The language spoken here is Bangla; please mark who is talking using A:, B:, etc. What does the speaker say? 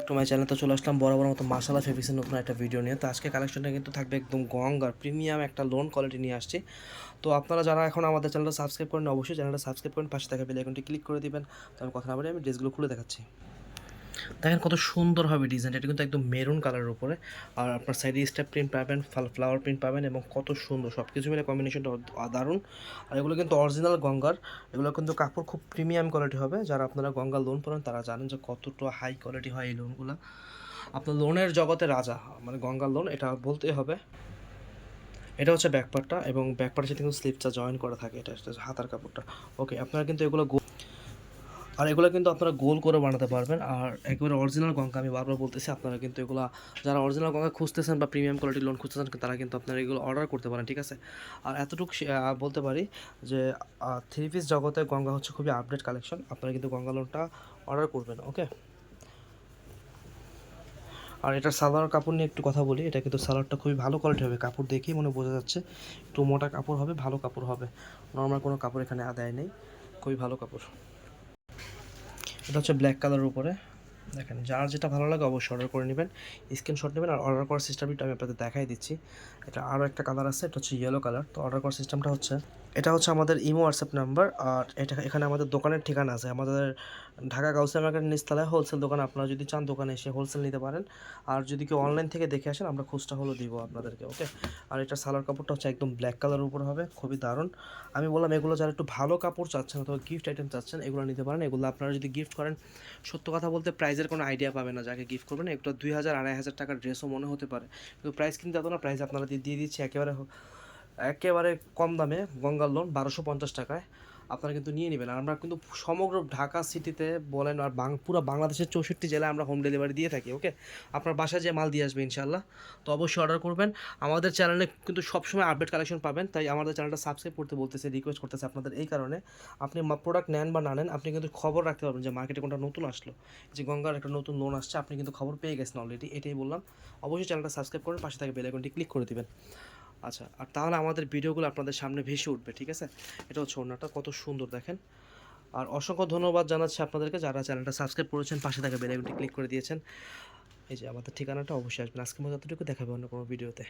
A: To my channel. তো চলে আসলাম বরাবর মতো মাশাআল্লাহ ফেব্রিক্সের নতুন একটা ভিডিও নিয়ে। তো আজকে কালেকশনটা কিন্তু থাকবে একদম গঙ্গার প্রিমিয়াম একটা লোন কোয়ালিটি নিয়ে আসছি। তো আপনারা যারা এখন আমাদের চ্যানেলটা সাবস্ক্রাইব করেন অবশ্যই চ্যানেলটা সাবস্ক্রাইব করেন, পাশে থাকা বেল আইকনটি ক্লিক করে দিবেন। তো আমি কথা না বলে আমি ড্রেসগুলো খুলে দেখাচ্ছি। দেখেন কত সুন্দর হবে ডিজাইনটা, এটা কিন্তু একদম মেরুন কালারের উপরে, আর আপনার সাইডে স্টেপ প্রিন্ট পাবেন, ফ্লাওয়ার প্রিন্ট পাবেন এবং কত সুন্দর সব কিছু মিলে কম্বিনেশনটা দারুণ। আর এগুলো কিন্তু অরিজিনাল গঙ্গার, এগুলো কিন্তু কাপড় খুব প্রিমিয়াম কোয়ালিটি হবে। যারা আপনারা গঙ্গার লোন পড়েন তারা জানেন যে কতটা হাই কোয়ালিটি হয় এই লোনগুলো। আপনার লোনের জগতে রাজা মানে গঙ্গার লোন, এটা বলতেই হবে। এটা হচ্ছে ব্যাকপার্টটা এবং ব্যাকপার্টের সাথে কিন্তু স্লিপটা জয়েন করা থাকে, এটা হচ্ছে হাতার কাপড়টা। ওকে, আপনারা কিন্তু এগুলো আর এগুলো কিন্তু আপনারা গোল করে বানাতে পারবেন। আর একেবারে অরিজিনাল গঙ্গা, আমি বারবার বলতেছি, আপনারা কিন্তু এগুলো যারা অরিজিনাল গঙ্গা খুঁজতেছেন বা প্রিমিয়াম কোয়ালিটির লোন খুঁজতেছেন তারা কিন্তু আপনারা এগুলো অর্ডার করতে পারেন, ঠিক আছে। আর এতটুকু বলতে পারি যে থ্রি পিস জগতে গঙ্গা হচ্ছে খুবই আপডেট কালেকশন, আপনারা কিন্তু গঙ্গা লোনটা অর্ডার করবেন। ওকে, আর এটার সালোয়ার কাপড় নিয়ে একটু কথা বলি। এটা কিন্তু সালোয়ারটা খুবই ভালো কোয়ালিটি হবে, কাপড় দেখেই মনে বোঝা যাচ্ছে একটু মোটা কাপড় হবে, ভালো কাপড় হবে, নর্মাল কোনো কাপড় এখানে আদায় নেই, খুবই ভালো কাপড়। এটা হচ্ছে ব্ল্যাক কালারের উপরে। দেখেন যার যেটা ভালো লাগে অবশ্যই অর্ডার করে নেবেন, স্ক্রিনশট নেবেন। আর অর্ডার করার সিস্টেমটা আমি আপনাদের দেখাই দিচ্ছি। এটা আরও একটা কালার আছে, এটা হচ্ছে ইয়েলো কালার। তো অর্ডার করার সিস্টেমটা হচ্ছে, এটা হচ্ছে আমাদের ইমো হোয়াটসঅ্যাপ নাম্বার। আর এটা এখানে আমাদের দোকানের ঠিকানা আছে, আমাদের ঢাকা গাউসিয়া মার্কেটের নিচতলায় হোলসেল দোকান। আপনারা যদি চান দোকানে এসে হোলসেল নিতে পারেন, আর যদি কেউ অনলাইন থেকে দেখে আসেন আমরা খুচরা হলো দিব আপনাদেরকে। ওকে, আর এটার সালোয়ার কাপড়টা হচ্ছে একদম ব্ল্যাক কালারের উপর হবে, খুবই দারুণ। আমি বললাম এগুলো যারা একটু ভালো কাপড় চাচ্ছেন অথবা গিফট আইটেম চাচ্ছেন এগুলো নিতে পারেন। এগুলো আপনারা যদি গিফট করেন, সত্য কথা বলতে প্রাইজের কোনো আইডিয়া পাবে না যাকে গিফট করবেন। একটা 2000-2500 টাকার ড্রেসও মনে হতে পারে, কিন্তু প্রাইস কিন্তু এত না। প্রাইস আপনারা দিয়ে দিচ্ছি একেবারে একেবারে কম দামে, গঙ্গার লোন 1250 টাকায় আপনারা কিন্তু নিয়ে নেবেন। আর আমরা কিন্তু সমগ্র ঢাকা সিটিতে বলেন আর পুরো বাংলাদেশের 64 জেলায় আমরা হোম ডেলিভারি দিয়ে থাকি। ওকে, আপনার বাসায় যে মাল দিয়ে আসবে ইনশাল্লাহ। তো অবশ্যই অর্ডার করবেন। আমাদের চ্যানেলে কিন্তু সবসময় আপডেট কালেকশন পাবেন, তাই আমাদের চ্যানেলটা সাবস্ক্রাইব করতে বলতেছে, রিকোয়েস্ট করতেছে আপনাদের। এই কারণে আপনি প্রোডাক্ট নেন বা না নেন, আপনি কিন্তু খবর রাখতে পারবেন যে মার্কেটে কোনটা নতুন আসলো, যে গঙ্গার একটা নতুন লোন আসছে, আপনি কিন্তু খবর পেয়ে গেছেন অলরেডি। এটাই বললাম, অবশ্যই চ্যানেলটা সাবস্ক্রাইব করে পাশে থাকে বেল আইকনটি ক্লিক করে দিবেন। আচ্ছা, আর তাহলে আমাদের ভিডিওগুলো আপনাদের সামনে ভেসে উঠবে, ঠিক আছে। এটা হচ্ছে ওড়নাটা, কত সুন্দর দেখেন। আর অসংখ্য ধন্যবাদ জানাচ্ছি আপনাদেরকে যারা চ্যানেলটা সাবস্ক্রাইব করেছেন, পাশে থাকা বেল আইকনটি ক্লিক করে দিয়েছেন। এই যে আমাদের ঠিকানাটা অবশ্যই আসবেন। আজকের মতো এতটুকু, দেখাবে অন্য কোনো ভিডিওতে।